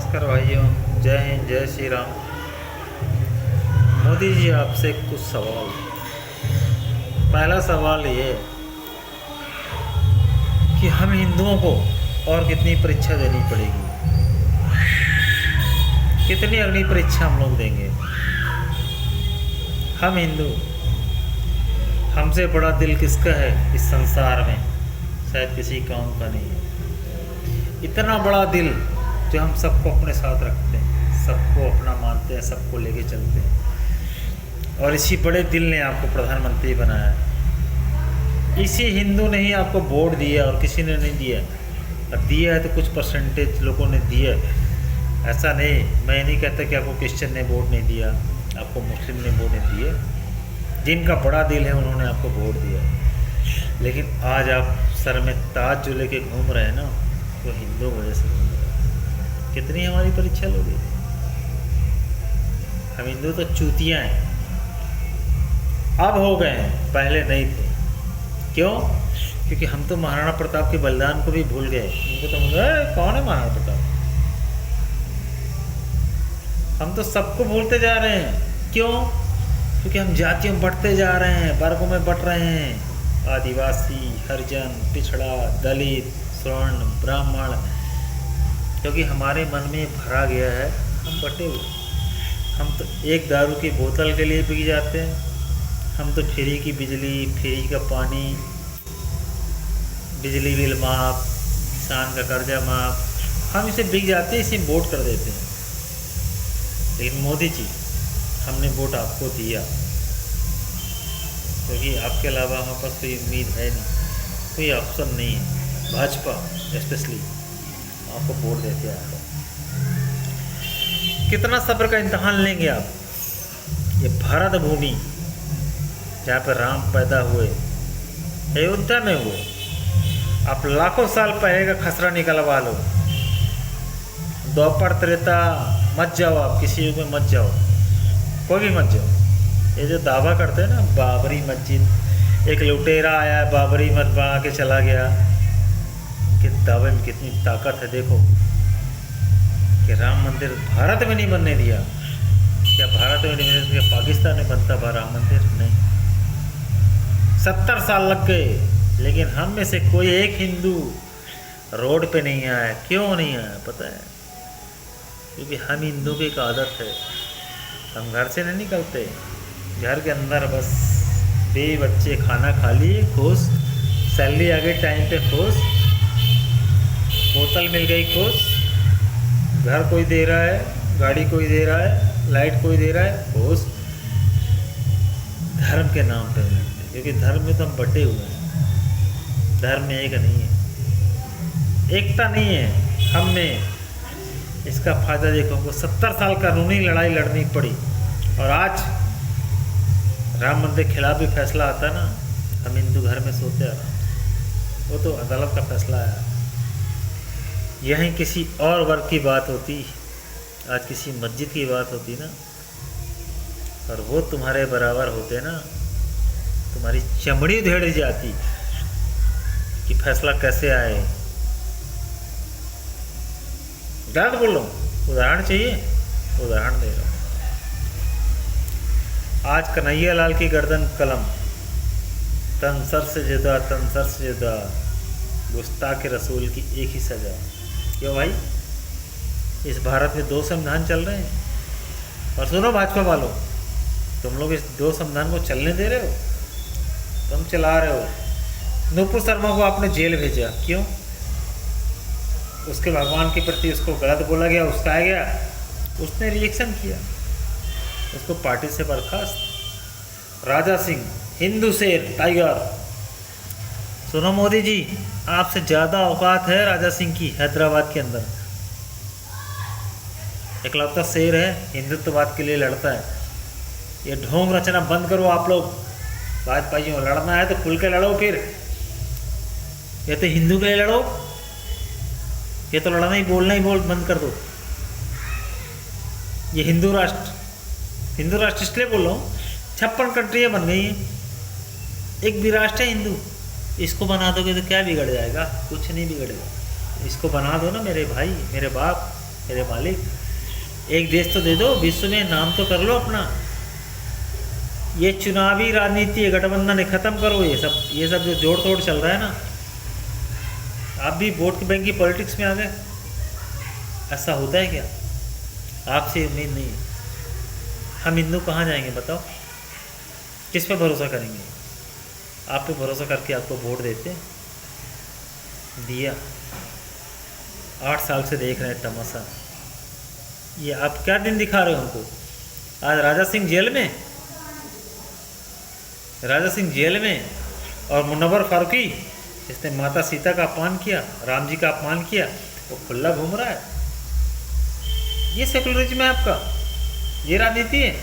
नमस्कार भाइयों, जय हिंद, जय श्री राम। मोदी जी, आपसे कुछ सवाल। पहला सवाल ये कि हम हिंदुओं को और कितनी परीक्षा देनी पड़ेगी, कितनी अग्नि परीक्षा हम लोग देंगे। हम हिंदू, हमसे बड़ा दिल किसका है इस संसार में? शायद किसी काम का नहीं है। इतना बड़ा दिल जो हम सबको अपने साथ रखते हैं, सबको अपना मानते हैं, सबको लेके चलते हैं। और इसी बड़े दिल ने आपको प्रधानमंत्री बनाया। इसी हिंदू ने ही आपको वोट दिया और किसी ने नहीं दिया। अब दिया है तो कुछ परसेंटेज लोगों ने दिया, ऐसा नहीं। मैं नहीं कहता कि आपको क्रिश्चियन ने वोट नहीं दिया, आपको मुस्लिम ने वोट नहीं दिए। जिनका बड़ा दिल है उन्होंने आपको वोट दिया। लेकिन आज आप सर में ताज जो लेके घूम रहे हैं ना, वो हिंदू वजह से घूम रहे हैं। कितनी हमारी परीक्षा लोगे? हम हिंदू तो चूतियाँ हैं, अब हो गए हैं, पहले नहीं थे। क्यों? क्योंकि हम तो महाराणा प्रताप के बलिदान को भी भूल गए। उनको तो कौन है महाराणा प्रताप? हम तो सबको भूलते जा रहे हैं। क्यों? क्योंकि हम जातियों में बढ़ते जा रहे हैं, वर्गों में बट रहे हैं। आदिवासी, हरिजन, पिछड़ा, दलित, स्वर्ण, ब्राह्मण। क्योंकि हमारे मन में भरा गया है, हम बटे हुए। हम तो एक दारू की बोतल के लिए बिक जाते हैं। हम तो फ्री की बिजली, फ्री का पानी, बिजली बिल माफ़, किसान का कर्जा माफ़, हम इसे बिक जाते हैं, इसे वोट कर देते हैं। लेकिन मोदी जी, हमने वोट आपको दिया क्योंकि आपके अलावा हमारे पास कोई उम्मीद है नहीं, कोई ऑप्शन नहीं है। भाजपा स्पेशली आपको वोट देते हैं। कितना सब्र का इम्तहान लेंगे आप? ये भारत भूमि जहाँ पर राम पैदा हुए, अयोध्या में हुए, आप लाखों साल पहले का खसरा निकलवा लो। द्वापर त्रेता मत जाओ, आप किसी युग में मत जाओ, कोई भी मत जाओ। ये जो दावा करते हैं ना, बाबरी मस्जिद, एक लुटेरा आया, बाबरी मस्जिद बना के चला गया। कि दावे में कितनी ताकत है। देखो कि राम मंदिर भारत में नहीं बनने दिया। क्या भारत में नहीं बनने दिया? पाकिस्तान में बनता था राम मंदिर? नहीं। 70 साल लग गए, लेकिन हम में से कोई एक हिंदू रोड पे नहीं आया। क्यों नहीं आया पता है? क्योंकि हम हिंदू की एक आदत है, हम घर से नहीं निकलते। घर के अंदर बस बीवी बच्चे, खाना खा लिए, खुश, सैलरी आ गई टाइम पे, खुश, बोतल मिल गई, खुश, घर कोई दे रहा है, गाड़ी कोई दे रहा है, लाइट कोई दे रहा है, खुश। धर्म के नाम पे लड़ते, क्योंकि धर्म में तो हम बटे हुए हैं। धर्म में एक नहीं है, एकता नहीं है हम में। इसका फायदा देखो, हमको 70 साल कानूनी लड़ाई लड़नी पड़ी, और आज राम मंदिर के खिलाफ भी फैसला आता ना, हम हिंदू घर में सोते आराम। वो तो अदालत का फैसला आया। यहीं किसी और वर्ग की बात होती, आज किसी मस्जिद की बात होती ना, और वो तुम्हारे बराबर होते ना, तुम्हारी चमड़ी उधेड़ जाती कि फैसला कैसे आए। गलत बोल रहा हूँ? उदाहरण चाहिए? उदाहरण दे रहा हूँ। आज कन्हैया लाल की गर्दन कलम, तन सर से जुदा, तन सर से जुदा, गुस्ताख रसूल की एक ही सजा। क्यों भाई? इस भारत में 2 संविधान चल रहे हैं। और सुनो भाजपा वालों, तुम लोग इस 2 संविधान को चलने दे रहे हो, तुम चला रहे हो। नुपुर शर्मा को आपने जेल भेजा, क्यों? उसके भगवान के प्रति उसको गलत बोला गया, उस्काया गया, उसने रिएक्शन किया, उसको पार्टी से बर्खास्त। राजा सिंह, हिंदू शेर, टाइगर। सुनो मोदी जी, आपसे ज़्यादा औकात है राजा सिंह की हैदराबाद के अंदर। इकलौता शेर है, हिंदुत्ववाद के लिए लड़ता है। ये ढोंग रचना बंद करो आप लोग। भाइयों, लड़ना है तो खुल के लड़ो। फिर ये तो हिंदू के लिए लड़ो, ये तो लड़ना ही, बोलना ही बंद कर दो। ये हिंदू राष्ट्र इसलिए बोल रहा हूँ, 56 कंट्रियाँ बन गई हैं, एक भी राष्ट्र है हिंदू। इसको बना दोगे तो क्या बिगड़ जाएगा? कुछ नहीं बिगड़ेगा। इसको बना दो ना मेरे भाई, मेरे बाप, मेरे मालिक, एक देश तो दे दो, विश्व में नाम तो कर लो अपना। ये चुनावी राजनीति है, गठबंधन है, ख़त्म करो ये सब जो जोड़ तोड़ चल रहा है ना। आप भी वोट बैंक की पॉलिटिक्स में आ गए, ऐसा होता है क्या? आपसे उम्मीद नहीं है। हम हिंदू कहाँ जाएंगे बताओ, किस पे भरोसा करेंगे? आप पे भरोसा करके आपको वोट देते दिया, 8 साल से देख रहे हैं तमाशा। ये आप क्या दिन दिखा रहे हो हमको? आज राजा सिंह जेल में और मुनव्वर फारूकी, जिसने माता सीता का अपमान किया, राम जी का अपमान किया, वो खुला घूम रहा है। ये सेकुलरिज्म है आपका, ये राजनीति है।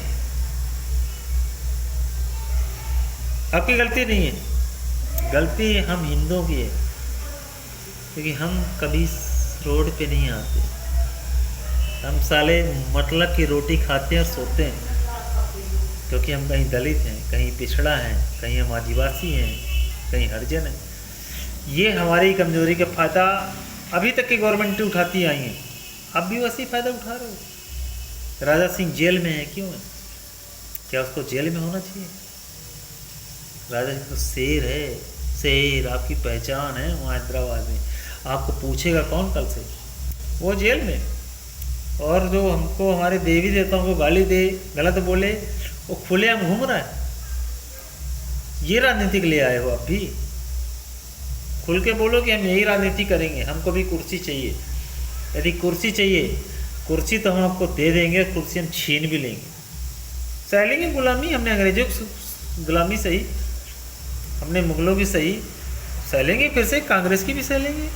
आपकी गलती नहीं है, गलती हम हिंदुओं की है, क्योंकि हम कभी रोड पे नहीं आते। हम साले मतलब की रोटी खाते हैं और सोते हैं, क्योंकि हम कहीं दलित हैं, कहीं पिछड़ा हैं, कहीं हम आदिवासी हैं, कहीं हरिजन हैं। ये हमारी कमजोरी का फ़ायदा अभी तक की गवर्नमेंट उठाती आई है, अब भी वैसे ही फ़ायदा उठा रहे हो। राजा सिंह जेल में है, क्यों है? क्या उसको जेल में होना चाहिए? राजा सिंह तो शेर है, शेर आपकी पहचान है वहाँ हैदराबाद में। आपको पूछेगा कौन कल से? वो जेल में। और जो हमको हमारे देवी देवताओं को गाली दे, गलत बोले, वो खुलेआम घूम रहा है। ये राजनीति के लिए आए हो आप भी? खुल के बोलो कि हम यही राजनीति करेंगे, हमको भी कुर्सी चाहिए। यदि कुर्सी चाहिए, कुर्सी तो हम आपको दे देंगे, कुर्सी हम छीन भी लेंगे। सह लेंगे गुलामी, हमने अंग्रेजों की गुलामी सही, हमने मुगलों की सही सह लेंगे, फिर से कांग्रेस की भी सह लेंगे।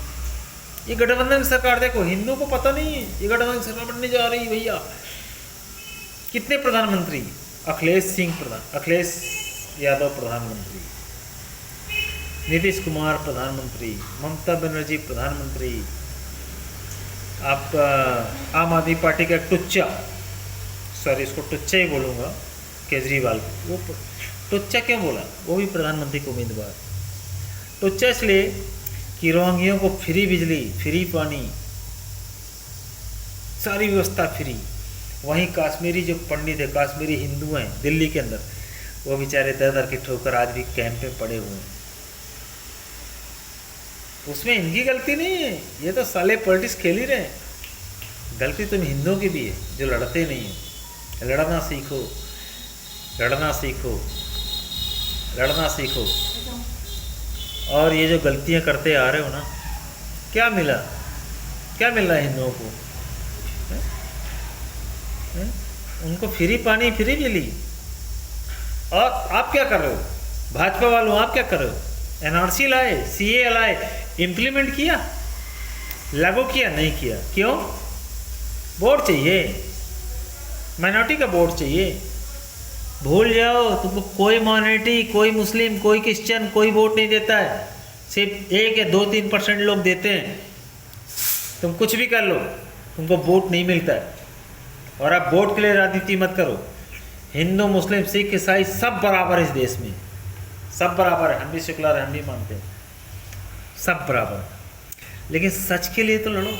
ये गठबंधन सरकार देखो, हिंदुओं को पता नहीं है ये गठबंधन सरकार बनने जा रही भैया। कितने प्रधानमंत्री? अखिलेश यादव प्रधानमंत्री, नीतीश कुमार प्रधानमंत्री, ममता बनर्जी प्रधानमंत्री, आपका आम आदमी पार्टी का टुच्चा, सॉरी इसको टुच्चा ही बोलूँगा, केजरीवाल, वो टुच्चा क्यों बोला? वो भी प्रधानमंत्री को उम्मीदवार। टुच्चा इसलिए कि रोहिंग्यों को फ्री बिजली, फ्री पानी, सारी व्यवस्था फ्री। वहीं काश्मीरी जो पंडित है, काश्मीरी हिंदू हैं दिल्ली के अंदर, वो बेचारे दर दर की ठोकर आज भी कैंप में पड़े हुए हैं। उसमें इनकी गलती नहीं है, ये तो साले पॉलिटिक्स खेल ही रहे हैं। गलती तुम हिंदुओं की भी है जो लड़ते नहीं हैं। लड़ना सीखो, लड़ना सीखो, लड़ना सीखो। और ये जो गलतियां करते आ रहे हो ना, क्या मिला? क्या मिल रहा है हिंदुओं को? उनको फ्री पानी, फ्री बिजली। और आप क्या कर रहे हो? भाजपा वालों आप क्या कर रहे हो? एनआरसी लाए, सीए लाए, इम्प्लीमेंट किया, लागू किया? नहीं किया। क्यों? वोट चाहिए, माइनॉरिटी का वोट चाहिए। भूल जाओ, तुमको कोई माइनॉरिटी, कोई मुस्लिम, कोई क्रिश्चियन, कोई वोट नहीं देता है। सिर्फ 1 या 2-3% लोग देते हैं। तुम कुछ भी कर लो, तुमको वोट नहीं मिलता है। और आप वोट के लिए राजनीति मत करो। हिंदू, मुस्लिम, सिख, ईसाई सब बराबर है इस देश में, सब बराबर है। हम भी सेकुलर हैं, हम भी मानते हैं, सब बराबर। लेकिन सच के लिए तो लड़ो,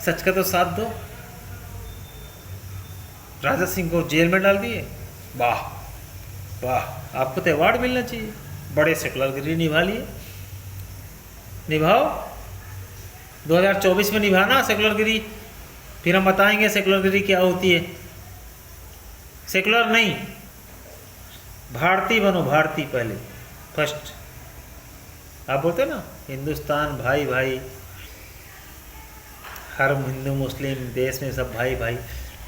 सच का तो साथ दो। राजा सिंह को जेल में डाल दिए, वाह वाह, आपको तो अवार्ड मिलना चाहिए। बड़े सेकुलरगिरी निभा लिए, निभाओ। 2024 में निभाना सेकुलरगिरी, फिर हम बताएंगे सेकुलरगिरी क्या होती है। सेकुलर नहीं, भारतीय बनो, भारतीय पहले, फर्स्ट। आप बोलते ना हिंदुस्तान भाई भाई, हर हिंदू मुस्लिम देश में सब भाई भाई।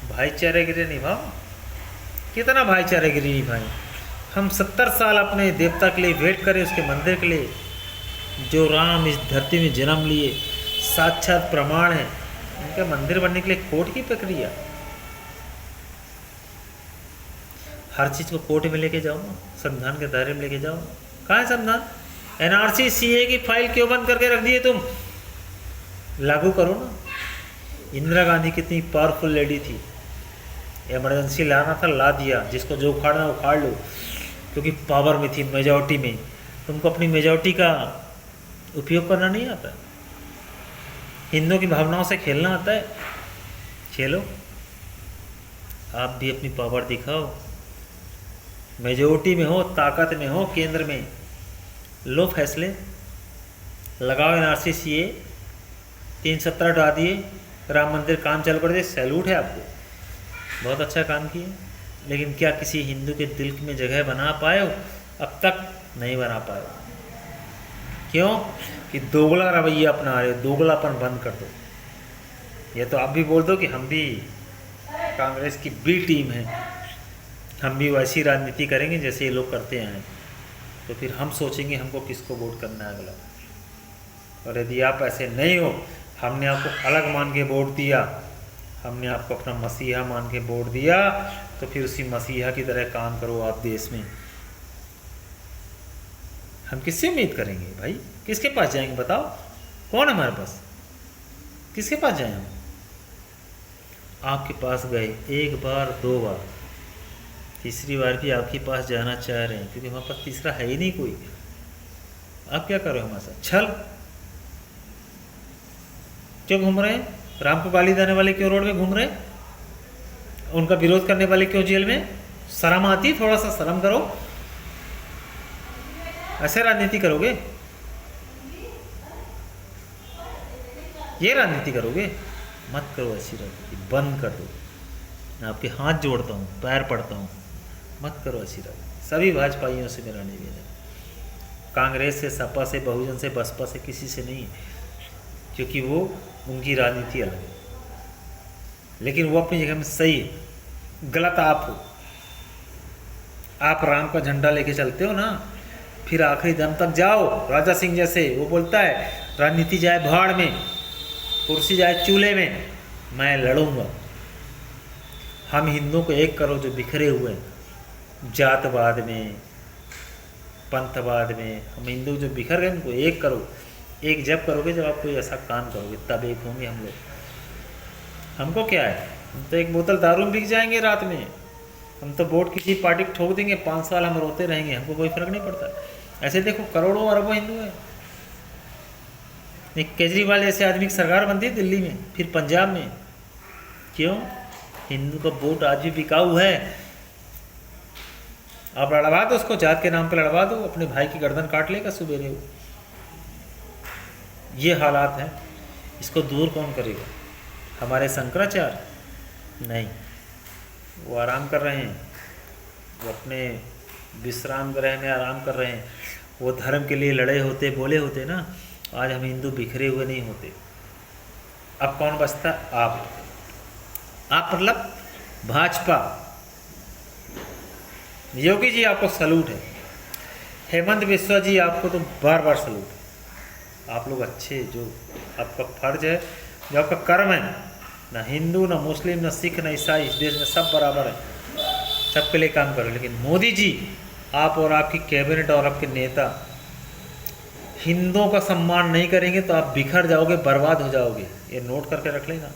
भाईचारागिरी निभाओ। कितना भाईचारागिरी निभाएं? हम 70 साल अपने देवता के लिए वेट करें, उसके मंदिर के लिए, जो राम इस धरती में जन्म लिए, साक्षात प्रमाण है। उनका मंदिर बनने के लिए कोर्ट की प्रक्रिया, हर चीज़ को कोर्ट में लेके जाओ ना, संविधान के दायरे में लेके जाओ। कहाँ है संविधान? एनआरसी सीए की फाइल क्यों बंद करके रख दिए तुम? लागू करो ना। इंदिरा गांधी कितनी पावरफुल लेडी थी, इमरजेंसी लाना था, ला दिया। जिसको जो उखाड़ना उखाड़ लो, क्योंकि पावर में थी, मेजॉरिटी में। तुमको अपनी मेजॉरिटी का उपयोग करना नहीं आता, हिंदुओं की भावनाओं से खेलना आता है। खेलो, आप भी अपनी पावर दिखाओ, मेजोरिटी में हो, ताकत में हो, केंद्र में लो फैसले, लगाओ NRC CA, 370 हटा दिए, राम मंदिर काम चालू कर दिए, सैल्यूट है आपको, बहुत अच्छा काम किया। लेकिन क्या किसी हिंदू के दिल में जगह बना पाए हो? अब तक नहीं बना पाए। क्यों? कि दोगला रवैया अपना रहे हो, दोगलापन बंद कर दो। ये तो आप भी बोल दो कि हम भी कांग्रेस की बी टीम है, हम भी वैसी राजनीति करेंगे जैसे ये लोग करते हैं, तो फिर हम सोचेंगे हमको किसको वोट करना है अगला। और यदि आप ऐसे नहीं हो, हमने आपको अलग मान के वोट दिया, हमने आपको अपना मसीहा मान के वोट दिया, तो फिर उसी मसीहा की तरह काम करो आप देश में। हम किससे उम्मीद करेंगे भाई? किसके पास जाएंगे बताओ? कौन है हमारे पास? किसके पास जाएं हम? आपके पास गए एक बार, 2 बार, तीसरी बार भी आपके पास जाना चाह रहे हैं, क्योंकि हमारे पास तीसरा है ही नहीं कोई। आप क्या कर रहे हो हमारे साथ? छल क्यों घूम रहे हैं? राम को गाली देने वाले क्यों रोड में घूम रहे हैं? उनका विरोध करने वाले क्यों जेल में? शर्म आती? थोड़ा सा शर्म करो। ऐसे राजनीति करोगे? ये राजनीति करोगे? मत करो ऐसी राजनीति, बंद कर दो। मैं आपके हाथ जोड़ता हूँ, पैर पड़ता हूँ, मत करो ऐसी राजनीति। सभी भाजपाइयों से मेरा निवेदन है, कांग्रेस से, सपा से, बहुजन से, बसपा से, किसी से नहीं, क्योंकि वो उनकी राजनीति अलग है, लेकिन वो अपनी जगह में सही है। गलत आप हो। आप राम का झंडा लेके चलते हो ना, फिर आखिरी दम तक जाओ। राजा सिंह जैसे वो बोलता है, राजनीति जाए भाड़ में, कुर्सी जाए चूल्हे में, मैं लड़ूंगा। हम हिंदुओं को एक करो जो बिखरे हुए हैं जातवाद में, पंथवाद में। हम हिंदू जो बिखर गए उनको एक करो। एक जब करोगे जब आप कोई ऐसा काम करोगे, तब एक होंगे हम लोग। हमको क्या है? हम तो एक बोतल दारू बिक जाएंगे रात में, हम तो वोट किसी पार्टी को ठोक देंगे, 5 साल हम रोते रहेंगे, हमको कोई फर्क नहीं पड़ता। ऐसे देखो करोड़ों अरबों हिंदू हैं। एक केजरीवाल जैसे आदमी की सरकार बनती है दिल्ली में, फिर पंजाब में। क्यों? हिंदू का वोट आज भी बिकाऊ है। आप लड़वा दो उसको, जात के नाम पर लड़वा दो, अपने भाई की गर्दन काट लेगा सुबेरे वो। ये हालात हैं, इसको दूर कौन करेगा? हमारे शंकराचार्य? नहीं, वो आराम कर रहे हैं, वो अपने विश्राम गृह में आराम कर रहे हैं। वो धर्म के लिए लड़े होते, बोले होते ना, आज हम हिंदू बिखरे हुए नहीं होते। अब कौन बचता? आप मतलब भाजपा। योगी जी आपको सलूट है, हेमंत बिस्वा जी आपको तो बार बार सलूट है। आप लोग अच्छे, जो आपका फर्ज है, जो आपका कर्म है, ना हिंदू, ना मुस्लिम, ना सिख, ना ईसाई, इस देश में सब बराबर है, सबके लिए काम करो। लेकिन मोदी जी, आप और आपकी कैबिनेट और आपके नेता हिंदुओं का सम्मान नहीं करेंगे तो आप बिखर जाओगे, बर्बाद हो जाओगे। ये नोट करके रख लेना।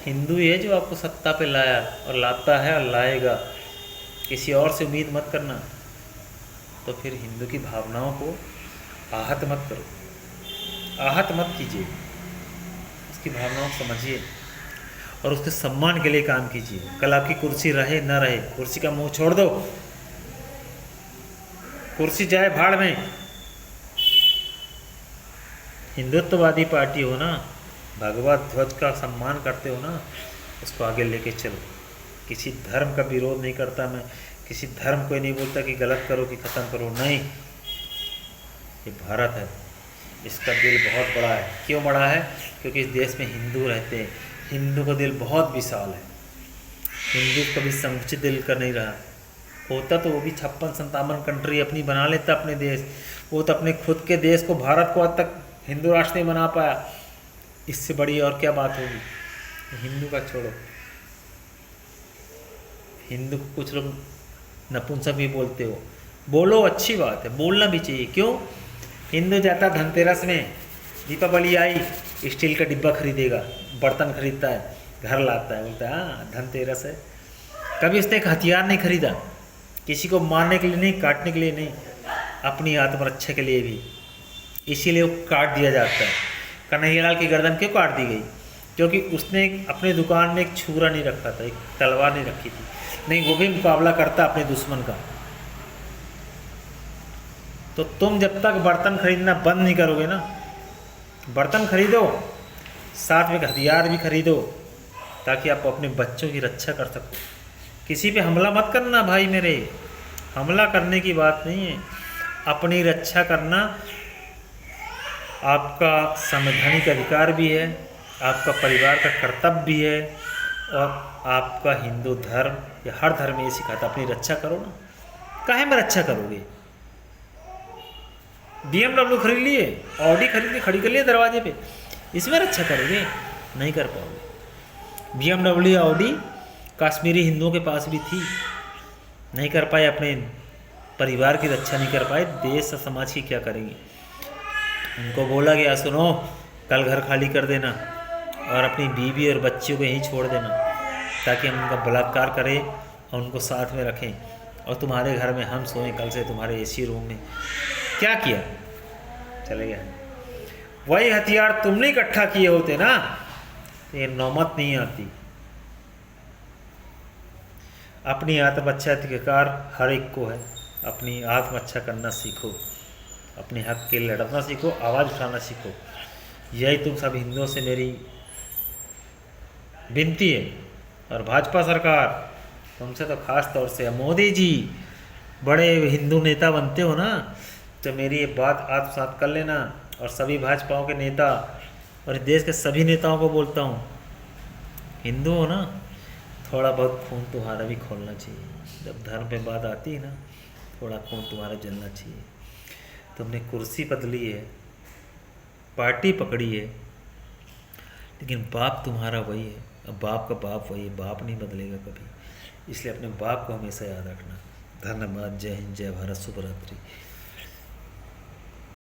हिंदू ही है जो आपको सत्ता पे लाया और लाता है और लाएगा, किसी और से उम्मीद मत करना। तो फिर हिंदू की भावनाओं को आहत मत करो, आहत मत कीजिए, उसकी भावनाओं को समझिए और उसके सम्मान के लिए काम कीजिए। कल आपकी कुर्सी रहे न रहे, कुर्सी का मुंह छोड़ दो, कुर्सी जाए भाड़ में। हिंदुत्ववादी पार्टी हो ना, भगवा ध्वज का सम्मान करते हो ना, उसको आगे लेके चलो। किसी धर्म का विरोध नहीं करता मैं, किसी धर्म को नहीं बोलता कि गलत करो कि ख़त्म करो, नहीं। ये भारत है, इसका दिल बहुत बड़ा है। क्यों बड़ा है? क्योंकि इस देश में हिंदू रहते हैं। हिंदू का दिल बहुत विशाल है। हिंदू कभी संकुचित दिल का नहीं रहा। होता तो वो भी 56-57 कंट्री अपनी बना लेता अपने देश। वो तो अपने खुद के देश को, भारत को आज तक हिंदू राष्ट्र नहीं बना पाया। इससे बड़ी और क्या बात होगी? हिंदू का छोड़ो, हिंदू को कुछ लोग नपुंसक भी बोलते हो, बोलो, अच्छी बात है, बोलना भी चाहिए। क्यों? हिंदू जाता धनतेरस में, दीपावली आई, स्टील का डिब्बा खरीदेगा, बर्तन खरीदता है, घर लाता है, बोलता है हाँ धनतेरस है। कभी उसने एक हथियार नहीं खरीदा, किसी को मारने के लिए नहीं, काटने के लिए नहीं, अपनी आत्मरक्षा के लिए भी। इसीलिए वो काट दिया जाता है। कन्हैयालाल की गर्दन क्यों काट दी गई? क्योंकि उसने अपने दुकान में एक छुरा नहीं रखा था, एक तलवार नहीं रखी थी, नहीं वो भी मुकाबला करता अपने दुश्मन का। तो तुम जब तक बर्तन खरीदना बंद नहीं करोगे ना, बर्तन खरीदो, साथ में हथियार भी खरीदो, ताकि आप अपने बच्चों की रक्षा कर सको। किसी पे हमला मत करना भाई मेरे, हमला करने की बात नहीं है, अपनी रक्षा करना आपका संवैधानिक अधिकार भी है, आपका परिवार का कर्तव्य भी है, और आपका हिंदू धर्म या हर धर्म ये सिखाता अपनी रक्षा करो ना। काहे में रक्षा करोगे? BMW खरीद लिए, ऑडी खरीद के खड़ी कर लिए दरवाजे पे, इसमें रक्षा करोगे? नहीं कर पाओगे। BMW ऑडी कश्मीरी हिंदुओं के पास भी थी, नहीं कर पाए, अपने परिवार की रक्षा नहीं कर पाए, देश और समाज की क्या करेंगे। उनको बोला गया सुनो कल घर खाली कर देना और अपनी बीवी और बच्चियों को यहीं छोड़ देना, ताकि हम उनका बलात्कार करें और उनको साथ में रखें, और तुम्हारे घर में हम सोएं कल से तुम्हारे AC रूम में। क्या किया? चले गया। वही हथियार तुमने इकट्ठा किए होते ना, तो ये नौबत नहीं आती। अपनी आत्मरक्षा अधिकार हर एक को है, अपनी आत्मरक्षा करना सीखो, अपने हक के लिए लड़ना सीखो, आवाज़ उठाना सीखो। यही तुम सब हिंदुओं से मेरी विनती है। और भाजपा सरकार तुमसे तो खास तौर से, मोदी जी बड़े हिंदू नेता बनते हो ना, तो मेरी ये बात आत्मसात कर लेना। और सभी भाजपाओं के नेता और इस देश के सभी नेताओं को बोलता हूँ, हिंदू हो ना, थोड़ा बहुत खून तुम्हारा भी खोलना चाहिए। जब धर्म पे बात आती है ना, थोड़ा खून तुम्हारा जलना चाहिए। तुमने कुर्सी बदली है, पार्टी पकड़ी है, लेकिन बाप तुम्हारा वही है, अब बाप का बाप वही है, बाप नहीं बदलेगा कभी। इसलिए अपने बाप को हमेशा याद रखना। धन्यवाद। जय हिंद, जय भारत, शुभ रात्रि।